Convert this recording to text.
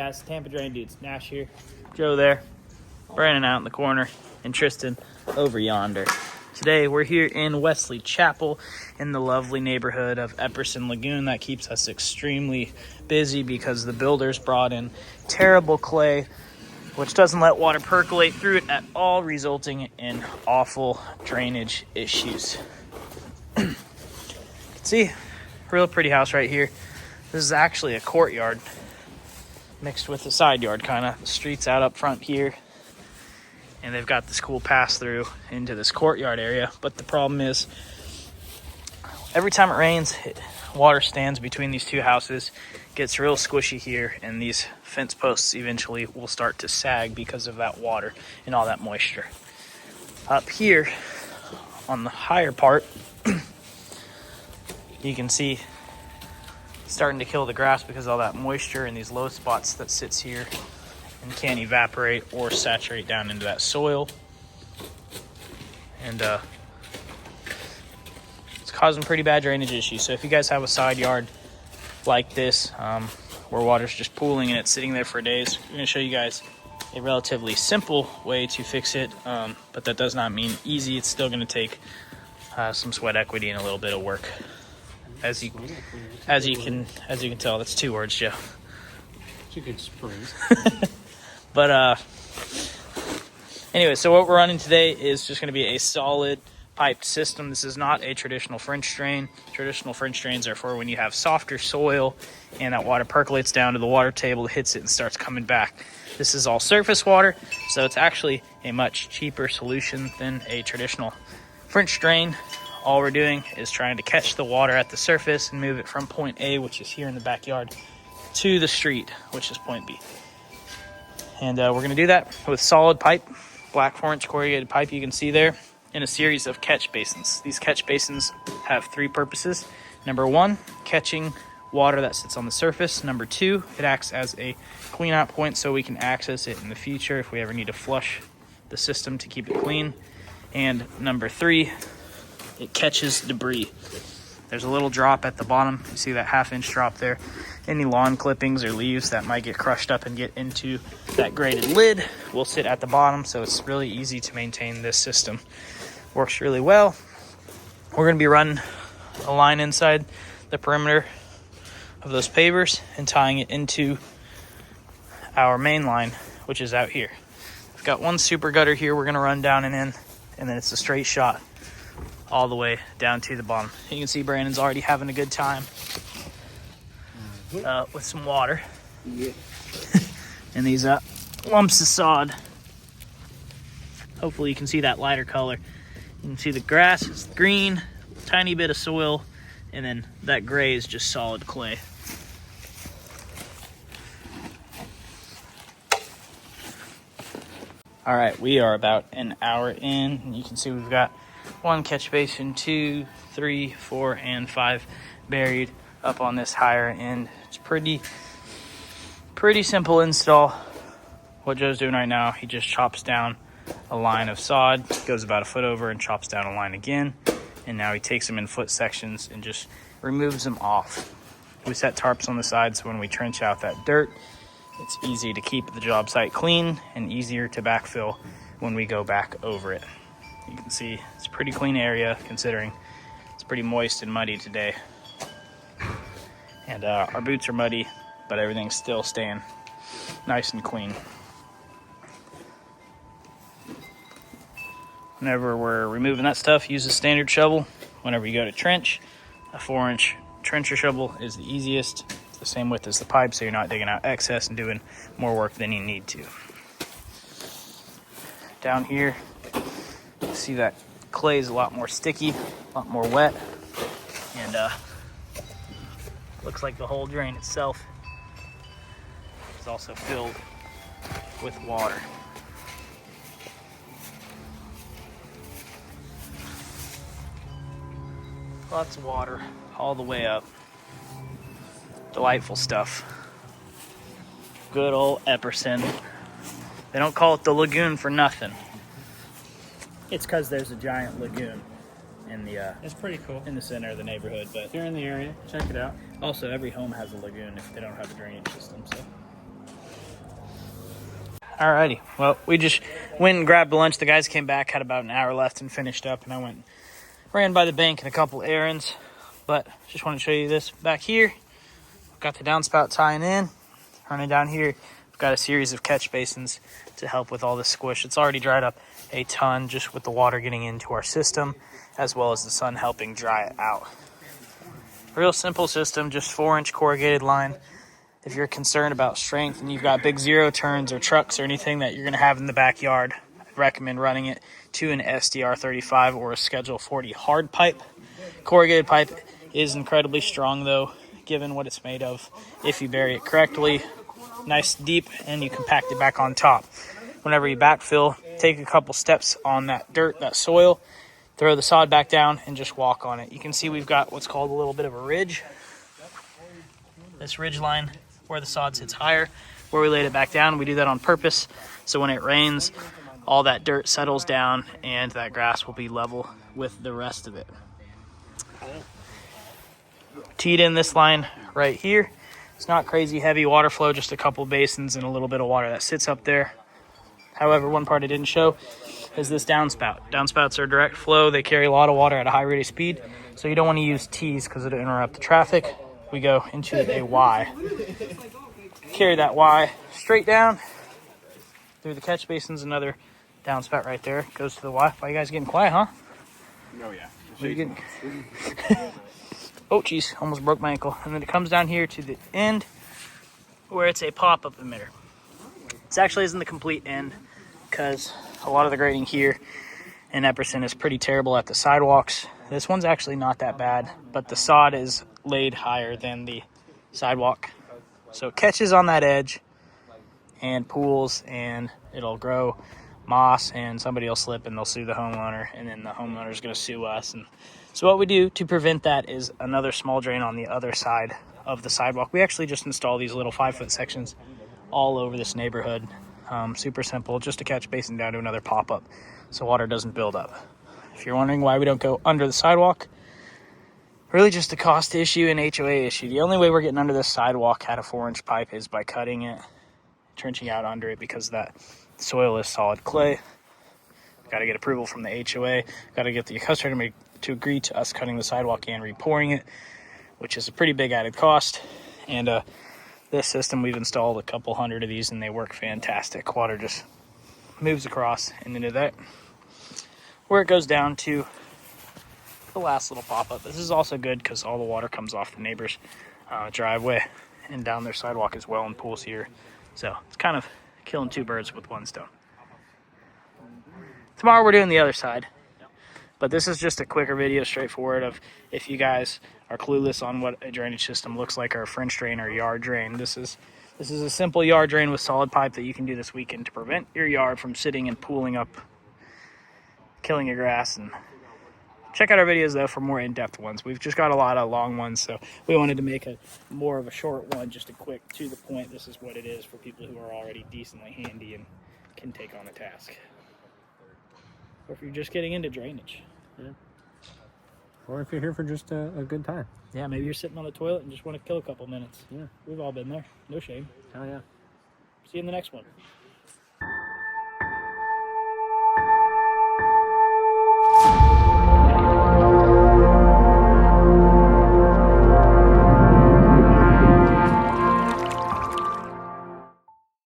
guys, Tampa Drain Dudes. Nash here, Joe there, Brandon out in the corner, and Tristan over yonder. Today we're here in Wesley Chapel in the lovely neighborhood of Epperson Lagoon. That keeps us extremely busy because the builders brought in terrible clay, which doesn't let water percolate through it at all, resulting in awful drainage issues. You can see, real pretty house right here. This is actually a courtyard mixed with a side yard, kind of. The street's out up front here, and they've got this cool pass through into this courtyard area. But the problem is, every time it rains, water stands between these two houses, gets real squishy here, and these fence posts eventually will start to sag because of that water and all that moisture. Up here on the higher part, you can see starting to kill the grass because of all that moisture in these low spots that sits here and can't evaporate or saturate down into that soil. And it's causing pretty bad drainage issues. So if you guys have a side yard like this, where water's just pooling and it's sitting there for days, I'm going to show you guys a relatively simple way to fix it, but that does not mean easy. It's still going to take some sweat equity and a little bit of work. As you can tell, that's 2 words, Joe. It's a good spring. But anyway, so what we're running today is just going to be a solid piped system. This is not a traditional French drain. Traditional French drains are for when you have softer soil and that water percolates down to the water table, hits it, and starts coming back. This is all surface water, so it's actually a much cheaper solution than a traditional French drain. All we're doing is trying to catch the water at the surface and move it from point A, which is here in the backyard, to the street, which is point B. And we're going to do that with solid pipe, black 4-inch corrugated pipe you can see there, in a series of catch basins. These catch basins have 3 purposes. Number 1, catching water that sits on the surface. Number 2, it acts as a clean out point so we can access it in the future if we ever need to flush the system to keep it clean. And number 3, it catches debris. There's a little drop at the bottom. You see that 1/2-inch drop there. Any lawn clippings or leaves that might get crushed up and get into that graded lid will sit at the bottom, so it's really easy to maintain this system. Works really well. We're going to be running a line inside the perimeter of those pavers and tying it into our main line, which is out here. We've got 1 super gutter here we're going to run down and in, and then it's a straight shot all the way down to the bottom. You can see Brandon's already having a good time with some water. Yeah. And these lumps of sod. Hopefully you can see that lighter color. You can see the grass is green, tiny bit of soil, and then that gray is just solid clay. All right, we are about an hour in, and you can see we've got 1 catch basin, 2, 3, 4, and 5 buried up on this higher end. It's pretty simple install. What Joe's doing right now, he just chops down a line of sod, goes about 1 foot over and chops down a line again, and now he takes them in foot sections and just removes them off. We set tarps on the side so when we trench out that dirt, it's easy to keep the job site clean and easier to backfill when we go back over it. You can see it's a pretty clean area considering it's pretty moist and muddy today. And our boots are muddy, but everything's still staying nice and clean. Whenever we're removing that stuff, use a standard shovel. Whenever you go to trench, a 4-inch trencher shovel is the easiest. It's the same width as the pipe, so you're not digging out excess and doing more work than you need to. Down here, you see that clay is a lot more sticky, a lot more wet, and looks like the whole drain itself is also filled with water. Lots of water all the way up. Delightful stuff. Good old Epperson. They don't call it the lagoon for nothing. It's because there's a giant lagoon in the It's pretty cool. in the center of the neighborhood. But If you're in the area, check it out. also, every home has a lagoon if they don't have a drainage system. So Alrighty. Well, we just went and grabbed lunch. The guys came back, had about an hour left, and finished up. And I went and ran by the bank and a couple errands. But just want to show you this back here. Got the downspout tying in. Running down here, we've got a series of catch basins to help with all this squish. It's already dried up a ton just with the water getting into our system, as well as the sun helping dry it out. Real simple system, just 4-inch corrugated line. If you're concerned about strength and you've got big zero turns or trucks or anything that you're going to have in the backyard, I'd recommend running it to an SDR 35 or a Schedule 40 hard pipe. Corrugated pipe is incredibly strong though, given what it's made of. If you bury it correctly, nice deep, and you compact it back on top. Whenever you backfill, take a couple steps on that dirt, that soil, throw the sod back down, and just walk on it. You can see we've got what's called a little bit of a ridge. This ridge line where the sod sits higher, where we laid it back down. We do that on purpose, so when it rains, all that dirt settles down and that grass will be level with the rest of it. Teed in this line right here. It's not crazy heavy water flow, just a couple basins and a little bit of water that sits up there. However, one part I didn't show is this downspout. Downspouts are direct flow. They carry a lot of water at a high rate of speed, so you don't want to use T's because it'll interrupt the traffic. We go into a Y. Carry that Y straight down through the catch basins. Another downspout right there goes to the Y. Why you guys getting quiet, huh? Oh yeah. What are you getting? Oh, geez, almost broke my ankle. And then it comes down here to the end where it's a pop-up emitter. This actually isn't the complete end because a lot of the grading here in Epperson is pretty terrible at the sidewalks. This one's actually not that bad, but the sod is laid higher than the sidewalk. So it catches on that edge and pools, and it'll grow moss, and somebody will slip and they'll sue the homeowner, and then the homeowner is going to sue us. And so what we do to prevent that is another small drain on the other side of the sidewalk. We actually just install these little 5-foot sections all over this neighborhood. Super simple, just a catch basin down to another pop-up so water doesn't build up. If you're wondering why we don't go under the sidewalk, really just a cost issue and HOA issue. The only way we're getting under this sidewalk at a 4-inch pipe is by cutting it, trenching out under it, because that soil is solid clay. Got to get approval from the HOA. Got to get the customer to agree to us cutting the sidewalk and repouring it, which is a pretty big added cost. And this system, we've installed a couple hundred of these and they work fantastic. Water just moves across and into that, where it goes down to the last little pop-up. This is also good because all the water comes off the neighbor's driveway and down their sidewalk as well, and pools here. So it's kind of killing two birds with one stone. Tomorrow we're doing the other side, but this is just a quicker video, straightforward, of if you guys are clueless on what a drainage system looks like, or a French drain or yard drain. This is a simple yard drain with solid pipe that you can do this weekend to prevent your yard from sitting and pooling up, killing your grass. And check out our videos though for more in-depth ones. We've just got a lot of long ones, so we wanted to make a more of a short one, just a quick, to the point. This is what it is for people who are already decently handy and can take on a task. Or if you're just getting into drainage. Yeah. Or if you're here for just a good time. Yeah, maybe you're sitting on the toilet and just want to kill a couple minutes. Yeah. We've all been there. No shame. Hell yeah. See you in the next one.